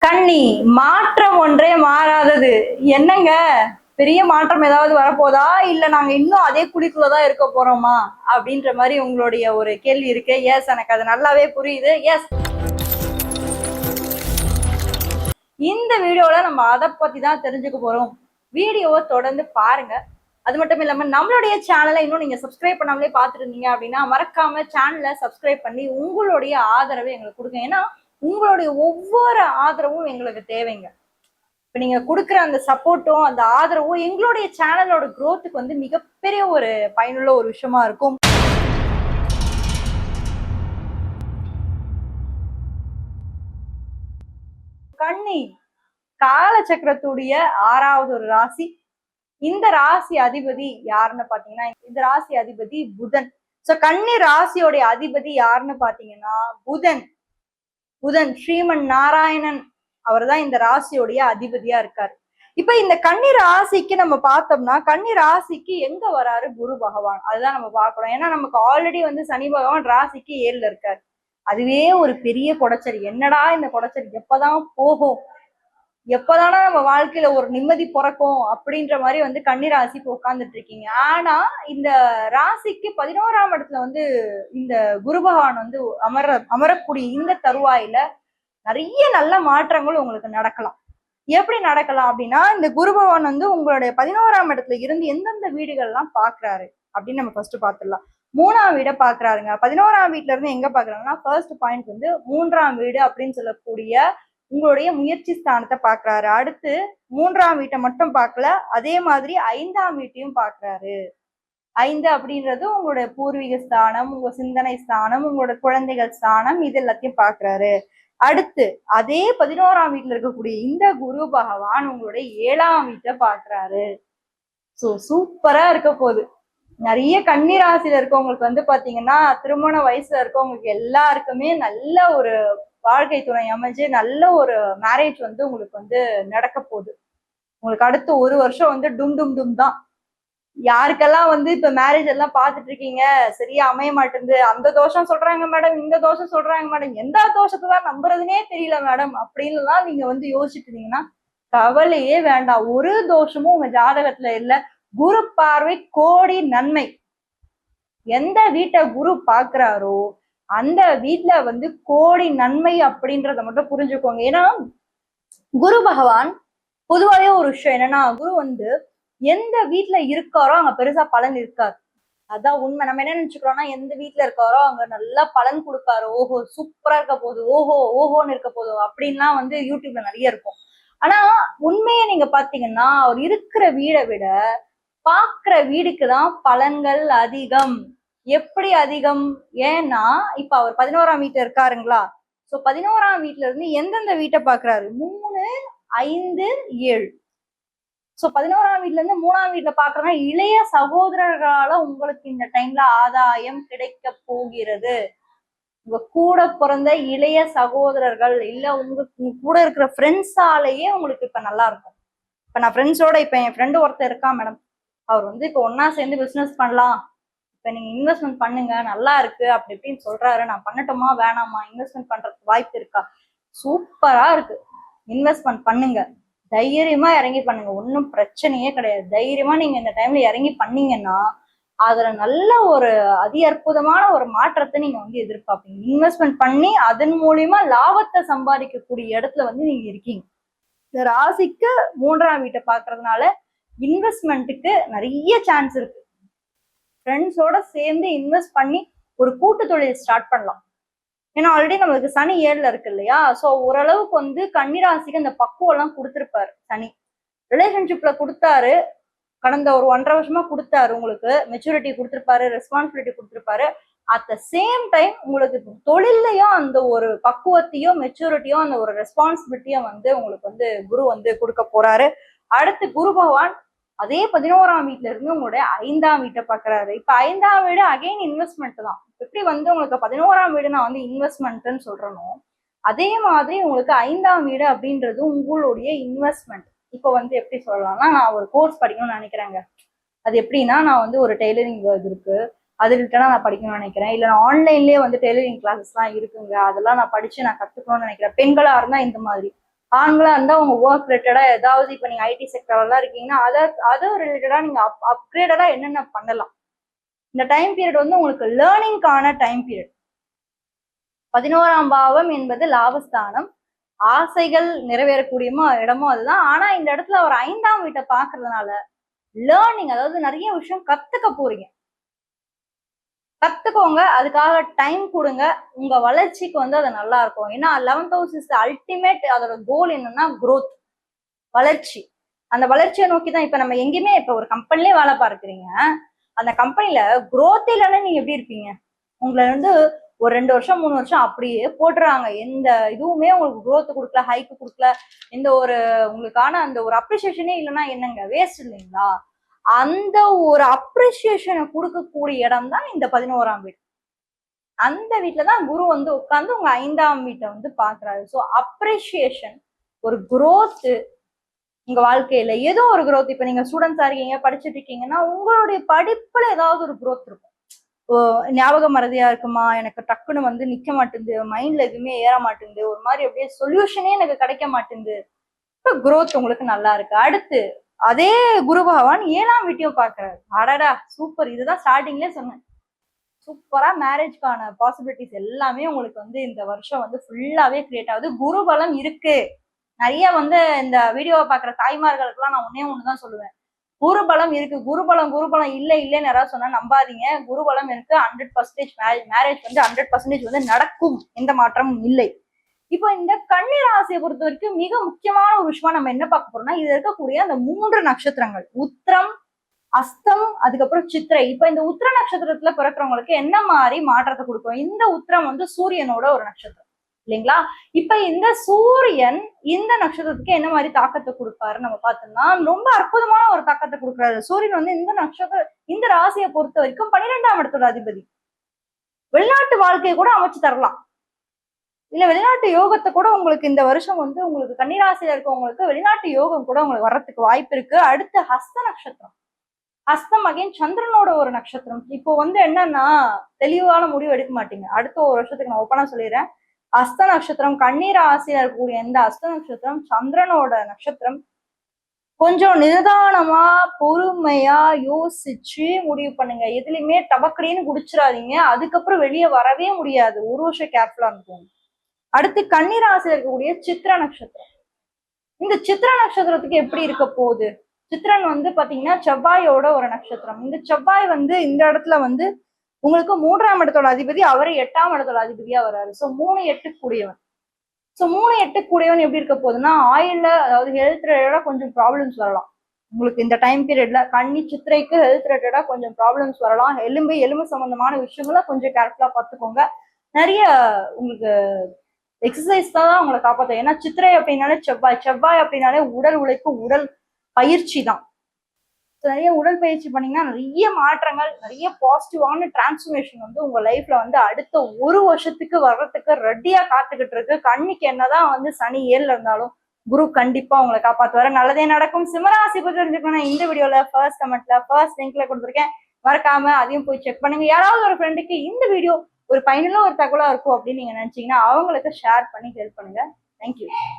கன்னி, மாற்றம் ஒன்றே மாறாதது. என்னங்க பெரிய மாற்றம் ஏதாவது வரப்போதா இல்ல நாங்க இன்னும் அதே குழிக்குள்ளதான் இருக்க போறோமா அப்படின்ற மாதிரி உங்களுடைய ஒரு கேள்வி இருக்கு. எஸ், எனக்கு அது நல்லாவே புரியுது. எஸ், இந்த வீடியோல நம்ம அதை பத்தி தான் தெரிஞ்சுக்க போறோம். வீடியோவை தொடர்ந்து பாருங்க. அது மட்டும் இல்லாம நம்மளுடைய சேனலை இன்னும் நீங்க சப்ஸ்கிரைப் பண்ணாமலே பார்த்துட்டு இருந்தீங்க அப்படின்னா மறக்காம சேனலை சப்ஸ்கிரைப் பண்ணி உங்களுடைய ஆதரவை எங்களுக்கு கொடுங்க. ஏன்னா உங்களுடைய ஒவ்வொரு ஆதரவும் எங்களுக்கு தேவைங்க. இப்ப நீங்க கொடுக்குற அந்த சப்போர்ட்டும் அந்த ஆதரவும் எங்களுடைய சேனலோட growthக்கு வந்து மிகப்பெரிய ஒரு பயனுள்ள ஒரு விஷயமா இருக்கும். கன்னி, காலச்சக்கரத்துடைய 6வது ஒரு ராசி. இந்த ராசி அதிபதி யாருன்னு பாத்தீங்கன்னா இந்த ராசி அதிபதி புதன். சோ கன்னி ராசியோடைய அதிபதி யாருன்னு பாத்தீங்கன்னா புதன். புதன் ஸ்ரீமன் நாராயணன் அவர் தான் இந்த ராசியோடைய அதிபதியா இருக்காரு. இப்ப இந்த கன்னி ராசிக்கு நம்ம பார்த்தோம்னா கன்னி ராசிக்கு எங்க வராரு குரு பகவான், அதுதான் நம்ம பார்க்கணும். ஏன்னா நமக்கு ஆல்ரெடி வந்து சனி பகவான் ராசிக்கு 7ல இருக்காரு. அதுவே ஒரு பெரிய குடைச்சல். என்னடா இந்த குடைச்சல் எப்பதான் போகும், எப்பதானா நம்ம வாழ்க்கையில ஒரு நிம்மதி பிறக்கும் அப்படின்ற மாதிரி வந்து கன்னி ராசிக்கு உட்கார்ந்துட்டு இருக்கீங்க. ஆனா இந்த ராசிக்கு 11ஆம் இடத்துல வந்து இந்த குரு பகவான் வந்து அமரக்கூடிய இந்த தருவாயில நிறைய நல்ல மாற்றங்கள் உங்களுக்கு நடக்கலாம். எப்படி நடக்கலாம் அப்படின்னா இந்த குரு பகவான் வந்து உங்களுடைய 11ஆம் இடத்துல இருந்து எந்தெந்த வீடுகள்லாம் பாக்குறாரு அப்படின்னு நம்ம ஃபர்ஸ்ட் பாத்துடலாம். 3ஆம் வீடை பாக்குறாருங்க. 11ஆம் வீட்டுல இருந்து எங்க பாக்குறாங்கன்னா ஃபர்ஸ்ட் பாயிண்ட் வந்து 3ஆம் வீடு அப்படின்னு சொல்லக்கூடிய உங்களுடைய முயற்சி ஸ்தானத்தை பாக்குறாரு. அடுத்து 3ஆம் வீட்டை மட்டும் பார்க்கல, அதே மாதிரி 5ஆம் வீட்டையும் பாக்குறாரு. 5 அப்படின்றது உங்களுடைய பூர்வீக ஸ்தானம், உங்க சிந்தனை ஸ்தானம், உங்களோட குழந்தைகள் ஸ்தானம், இது எல்லாத்தையும் பாக்குறாரு. அடுத்து அதே 11ஆம் வீட்டுல இருக்கக்கூடிய இந்த குரு பகவான் உங்களுடைய 7ஆம் வீட்டை பாக்குறாரு. சோ சூப்பரா இருக்க போகுது. நிறைய கன்னி ராசியில இருக்கவங்களுக்கு வந்து பாத்தீங்கன்னா திருமண வயசுல இருக்கவங்களுக்கு எல்லாருக்குமே நல்ல ஒரு வாழ்க்கை துணை அமைஞ்சு நல்ல ஒரு மேரேஜ் வந்து உங்களுக்கு வந்து நடக்க போகுது. உங்களுக்கு அடுத்து ஒரு வருஷம் வந்து டும் டும் டும் தான். யாருக்கெல்லாம் வந்து இப்ப மேரேஜ் எல்லாம் பாத்துட்டு இருக்கீங்க சரியா அமைய மாட்டேங்குது, அந்த தோஷம் சொல்றாங்க மேடம், இந்த தோஷம் சொல்றாங்க மேடம், எந்த தோஷத்தை தான் நம்புறதுனே தெரியல மேடம் அப்படின்னுலாம் நீங்க வந்து யோசிச்சுட்டு இருந்தீங்கன்னா கவலையே வேண்டாம். ஒரு தோஷமும் உங்க ஜாதகத்துல இல்ல. குரு பார்வை கோடி நன்மை. எந்த வீட்டை குரு பாக்குறாரோ அந்த வீட்டுல வந்து கோடி நன்மை அப்படின்றத மட்டும் புரிஞ்சுக்கோங்க. ஏன்னா குரு பகவான் பொதுவாகவே ஒரு விஷயம் என்னன்னா குரு வந்து எந்த வீட்டுல இருக்காரோ அங்க பெருசா பலன் இருக்காது. அதான் உண்மை. நம்ம என்ன நினைச்சுக்கிறோம்னா எந்த வீட்டுல இருக்காரோ அங்க நல்லா பலன் கொடுக்காரு, ஓஹோ சூப்பரா இருக்க போகுது, ஓஹோ ஓஹோன்னு இருக்க போகுது அப்படின்லாம் வந்து யூடியூப்ல நிறைய இருக்கும். ஆனா உண்மையை நீங்க பாத்தீங்கன்னா அவர் இருக்கிற வீடை விட பாக்குற வீடுக்குதான் பலன்கள் அதிகம். எப்படி அதிகம்? ஏன்னா இப்ப அவர் 11ஆம் வீட்டுல இருக்காருங்களா, சோ 11ஆம் வீட்டுல இருந்து எந்தெந்த வீட்டை பாக்குறாரு? 3, 5, 7. சோ 11ஆம் வீட்டுல இருந்து 3ஆம் வீட்டுல பாக்குறதுனா இளைய சகோதரர்களால உங்களுக்கு இந்த டைம்ல ஆதாயம் கிடைக்க போகிறது. உங்க கூட பிறந்த இளைய சகோதரர்கள் இல்ல உங்க கூட இருக்கிற ஃப்ரெண்ட்ஸாலேயே உங்களுக்கு இப்ப நல்லா இருக்கும். இப்ப நான் ஃப்ரெண்ட்ஸோட இப்ப என் ஃப்ரெண்டு ஒருத்தர் இருக்கா மேடம், அவர் வந்து இப்ப ஒன்னா சேர்ந்து பிசினஸ் பண்ணலாம், இப்ப நீங்க இன்வெஸ்ட்மெண்ட் பண்ணுங்க நல்லா இருக்கு அப்படி இப்படின்னு சொல்றாரு. நான் பண்ணட்டுமா வேணாமா, இன்வெஸ்ட்மெண்ட் பண்றதுக்கு வாய்ப்பு இருக்கா? சூப்பரா இருக்கு, இன்வெஸ்ட்மெண்ட் பண்ணுங்க, தைரியமா இறங்கி பண்ணுங்க, ஒன்றும் பிரச்சனையே கிடையாது. தைரியமா நீங்க இந்த டைம்ல இறங்கி பண்ணீங்கன்னா அதுல நல்ல ஒரு அதி அற்புதமான ஒரு மாற்றத்தை நீங்க வந்து எதிர்பார்ப்பீங்க. இன்வெஸ்ட்மெண்ட் பண்ணி அதன் மூலியமா லாபத்தை சம்பாதிக்கக்கூடிய இடத்துல வந்து நீங்க இருக்கீங்க. இந்த ராசிக்கு 3ஆம் வீட்டை பாக்குறதுனால இன்வெஸ்ட்மெண்ட்டுக்கு நிறைய சான்ஸ் இருக்கு. ஃப்ரெண்ட்ஸோட சேர்ந்து இன்வெஸ்ட் பண்ணி ஒரு கூட்டு தொழில் ஸ்டார்ட் பண்ணலாம். ஏன்னா ஆல்ரெடி நம்மளுக்கு சனி 7ல இருக்கு இல்லையா, சோ ஓரளவுக்கு வந்து கன்னிராசிக்கு அந்த பக்குவம் எல்லாம் கொடுத்துருப்பாரு. சனி ரிலேஷன்ஷிப்ல கொடுத்தாரு, கடந்த ஒரு 1.5 வருஷமா கொடுத்தாரு. உங்களுக்கு மெச்சூரிட்டி கொடுத்துருப்பாரு, ரெஸ்பான்சிபிலிட்டி கொடுத்துருப்பாரு. அட் த சேம் டைம் உங்களுக்கு தொழிலையும் அந்த ஒரு பக்குவத்தையும் மெச்சூரிட்டியும் அந்த ஒரு ரெஸ்பான்சிபிலிட்டியும் வந்து உங்களுக்கு வந்து குரு வந்து கொடுக்க போறாரு. அடுத்து குரு பகவான் அதே 11ஆம் வீட்டுல இருந்து உங்களுடைய 5ஆம் வீட்டை பாக்குறாரு. இப்ப 5ஆம் வீடு அகைன் இன்வெஸ்ட்மெண்ட் தான். எப்படி வந்து உங்களுக்கு 11ஆம் வீடு நான் வந்து இன்வெஸ்ட்மெண்ட்னு சொல்றேனோ அதே மாதிரி உங்களுக்கு 5ஆம் வீடு அப்படின்றது உங்களுடைய இன்வெஸ்ட்மெண்ட். இப்போ வந்து எப்படி சொல்லலாம்னா நான் ஒரு கோர்ஸ் படிக்கணும்னு நினைக்கிறேங்க. அது எப்படின்னா நான் வந்து ஒரு டெய்லரிங் இது இருக்கு, அது ரிலேட்டடா நான் படிக்கணும்னு நினைக்கிறேன். இல்லை நான் ஆன்லைன்லேயே வந்து டெய்லரிங் கிளாஸஸ்லாம் இருக்குங்க, அதெல்லாம் நான் படிச்சு நான் கத்துக்கணும்னு நினைக்கிறேன். பெண்களா இருந்தா இந்த மாதிரி ஆண்களா இருந்தா உங்க ஒர்க் ரிலேட்டடா ஏதாவது இப்ப நீங்க ஐடி செக்டர்லாம் இருக்கீங்கன்னா அதை ரிலேட்டடா நீங்க அப்கிரேடடா என்னென்ன பண்ணலாம். இந்த டைம் பீரியட் வந்து உங்களுக்கு லேர்னிங்கான டைம் பீரியட். 11ஆம் பாவம் என்பது லாபஸ்தானம், ஆசைகள் நிறைவேறக்கூடிய இடமும் அதுதான். ஆனா இந்த இடத்துல ஒரு 5ஆம் வீட்டை பாக்குறதுனால லேர்னிங், அதாவது நிறைய விஷயம் கத்துக்க போறீங்க. கத்துக்கோங்க, அதுக்காக டைம் கொடுங்க, உங்க வளர்ச்சிக்கு வந்து அது நல்லா இருக்கும். ஏன்னா 11th house இஸ் அல்டிமேட். அதோட கோல் என்னன்னா growth, வளர்ச்சி. அந்த வளர்ச்சியை நோக்கி தான் இப்ப நம்ம எங்கேயுமே இப்ப ஒரு கம்பெனிலே வேலை பார்க்குறீங்க, அந்த கம்பெனில growth இல்லைன்னா நீங்க எப்படி இருப்பீங்க? உங்களை வந்து ஒரு 2 வருஷம் 3 வருஷம் அப்படியே போட்டுறாங்க, எந்த இதுவுமே உங்களுக்கு growth கொடுக்கல, ஹைக்கு கொடுக்கல, எந்த ஒரு உங்களுக்கான அந்த ஒரு அப்ரிசியேஷனே இல்லைன்னா என்னங்க, வேஸ்ட் இல்லைங்களா? அந்த ஒரு அப்ரிசியேஷனை கொடுக்கக்கூடிய இடம் தான் இந்த 11ஆம் வீடு. அந்த வீட்டுலதான் குரு வந்து உட்கார்ந்து உங்க 5ஆம் வீட்டை வந்து பாக்குறாரு. ஸோ அப்ரிசியேஷன், ஒரு growth உங்க வாழ்க்கையில ஏதோ ஒரு growth. இப்ப நீங்க ஸ்டூடெண்ட்ஸா இருக்கீங்க, படிச்சுட்டு இருக்கீங்கன்னா உங்களுடைய படிப்புல ஏதாவது ஒரு growth இருக்கும். ஞாபக மறதியா இருக்குமா, எனக்கு டக்குன்னு வந்து நிக்க மாட்டேங்குது, மைண்ட்ல எதுவுமே ஏற மாட்டேங்குது, ஒரு மாதிரி அப்படியே சொல்யூஷனே எனக்கு கிடைக்க மாட்டேங்குது, இப்ப growth உங்களுக்கு நல்லா இருக்கு. அடுத்து அதே குரு பகவான் 7ஆம் வீட்டையும் பாக்குறாரு. அடடா சூப்பர், இதுதான் ஸ்டார்டிங்லேயே சொன்னேன். சூப்பரா மேரேஜ்க்கான பாசிபிலிட்டிஸ் எல்லாமே உங்களுக்கு வந்து இந்த வருஷம் வந்து ஃபுல்லாவே கிரியேட் ஆகுது. குரு பலம் இருக்கு. நிறைய வந்து இந்த வீடியோவை பாக்குற தாய்மார்களுக்கெல்லாம் நான் ஒண்ணுதான் சொல்லுவேன், குருபலம் இருக்கு. குருபலம் இல்லைன்னு யாராவது சொன்னா நம்பாதீங்க. குருபலம் இருக்கு. 100% மேரேஜ் வந்து 100% வந்து நடக்கும், எந்த மாற்றமும் இல்லை. இப்போ இந்த கன்னி ராசியை பொறுத்த வரைக்கும் மிக முக்கியமான ஒரு விஷயமா நம்ம என்ன பார்க்க போறோம்னா, இதுல இருக்கக்கூடிய அந்த 3 நட்சத்திரங்கள் உத்திரம், அஸ்தம், அதுக்கப்புறம் சித்திரை. இப்ப இந்த உத்திர நட்சத்திரத்துல பிறக்கிறவங்களுக்கு என்ன மாதிரி மாற்றத்தை கொடுக்கும்? இந்த உத்திரம் வந்து சூரியனோட ஒரு நட்சத்திரம் இல்லைங்களா? இப்ப இந்த சூரியன் இந்த நட்சத்திரத்துக்கு என்ன மாதிரி தாக்கத்தை கொடுப்பாரு நம்ம பார்த்தோம்னா, ரொம்ப அற்புதமான ஒரு தாக்கத்தை கொடுக்குறாரு. சூரியன் வந்து இந்த நட்சத்திரம், இந்த ராசியை பொறுத்த வரைக்கும் 12ஆம் இடத்தோட அதிபதி. வெளிநாட்டு வாழ்க்கையை கூட அமைச்சு தரலாம், இல்ல வெளிநாட்டு யோகத்தை கூட உங்களுக்கு இந்த வருஷம் வந்து உங்களுக்கு கன்னிராசியில இருக்கவங்களுக்கு வெளிநாட்டு யோகம் கூட உங்களுக்கு வர்றதுக்கு வாய்ப்பு இருக்கு. அடுத்து ஹஸ்த நட்சத்திரம். ஹஸ்தம் அகைன் சந்திரனோட ஒரு நட்சத்திரம். இப்போ வந்து என்னன்னா தெளிவான முடிவு எடுக்க மாட்டீங்க. அடுத்த ஒரு வருஷத்துக்கு நான் ஓப்பனா சொல்லிடுறேன், அஸ்த நட்சத்திரம், கண்ணீர் ராசியில இருக்கக்கூடிய எந்த அஸ்த நட்சத்திரம் சந்திரனோட நட்சத்திரம். கொஞ்சம் நிதானமா பொறுமையா யோசிச்சு முடிவு பண்ணுங்க. எதுலையுமே டபக்கடின்னு குடிச்சிடாதீங்க, அதுக்கப்புறம் வெளியே வரவே முடியாது. ஒரு வருஷம் கேர்ஃபுல்லா இருக்கும். அடுத்து கண்ணீர் ராசியில இருக்கக்கூடிய சித்திர நட்சத்திரம். இந்த சித்திர நட்சத்திரத்துக்கு எப்படி இருக்க போகுது? சித்திரன் வந்து பாத்தீங்கன்னா செவ்வாயோட ஒரு நட்சத்திரம். இந்த செவ்வாய் வந்து இந்த இடத்துல வந்து உங்களுக்கு 3ஆம் இடத்தோட அதிபதி, அவரு 8ஆம் இடத்தோட அதிபதியா வர்றாரு. ஸோ 3 8 கூடியவன். ஸோ 3 8 கூடியவன் எப்படி இருக்க போகுதுன்னா, ஆயில்ல அதாவது ஹெல்த் ரிலேட்டடா கொஞ்சம் ப்ராப்ளம்ஸ் வரலாம் உங்களுக்கு இந்த டைம் பீரியட்ல. கன்னி சித்திரைக்கு ஹெல்த் ரிலேட்டடா கொஞ்சம் ப்ராப்ளம்ஸ் வரலாம். எலும்பு சம்பந்தமான விஷயங்கள கொஞ்சம் கேர்ஃபுல்லா பார்த்துக்கோங்க. நிறைய உங்களுக்கு எக்ஸசைஸ் தான் உங்களை காப்பாற்றும். ஏன்னா சித்திரை அப்படின்னாலே செவ்வாய் அப்படின்னாலே உடல் உழைப்பு, உடல் பயிற்சி தான். நிறைய உடற்பயிற்சி பண்ணீங்கன்னா நிறைய மாற்றங்கள், நிறைய பாசிட்டிவான டிரான்ஸ்ஃபர்மேஷன் வந்து உங்க லைஃப்ல வந்து அடுத்த ஒரு வருஷத்துக்கு வர்றதுக்கு ரெடியா காத்துக்கிட்டு இருக்கு. கண்ணிக்கு என்னதான் வந்து சனி 7ல இருந்தாலும் குரு கண்டிப்பா உங்களை காப்பாத்துவாரு. நல்லதே நடக்கும். சிம்மராசி பத்தி தெரிஞ்சுக்கணும், இந்த வீடியோல ஃபர்ஸ்ட் கமெண்ட்ல ஃபர்ஸ்ட் லிங்க்ல கொடுத்துருக்கேன், மறக்காம அதையும் போய் செக் பண்ணுங்க. யாராவது ஒரு ஃப்ரெண்டுக்கு இந்த வீடியோ ஒரு பயனுள்ள ஒரு தகவலா இருக்கும் அப்படின்னு நீங்க நினைச்சீங்கன்னா அவங்களுக்கு ஷேர் பண்ணி ஹெல்ப் பண்ணுங்க. தேங்க்யூ.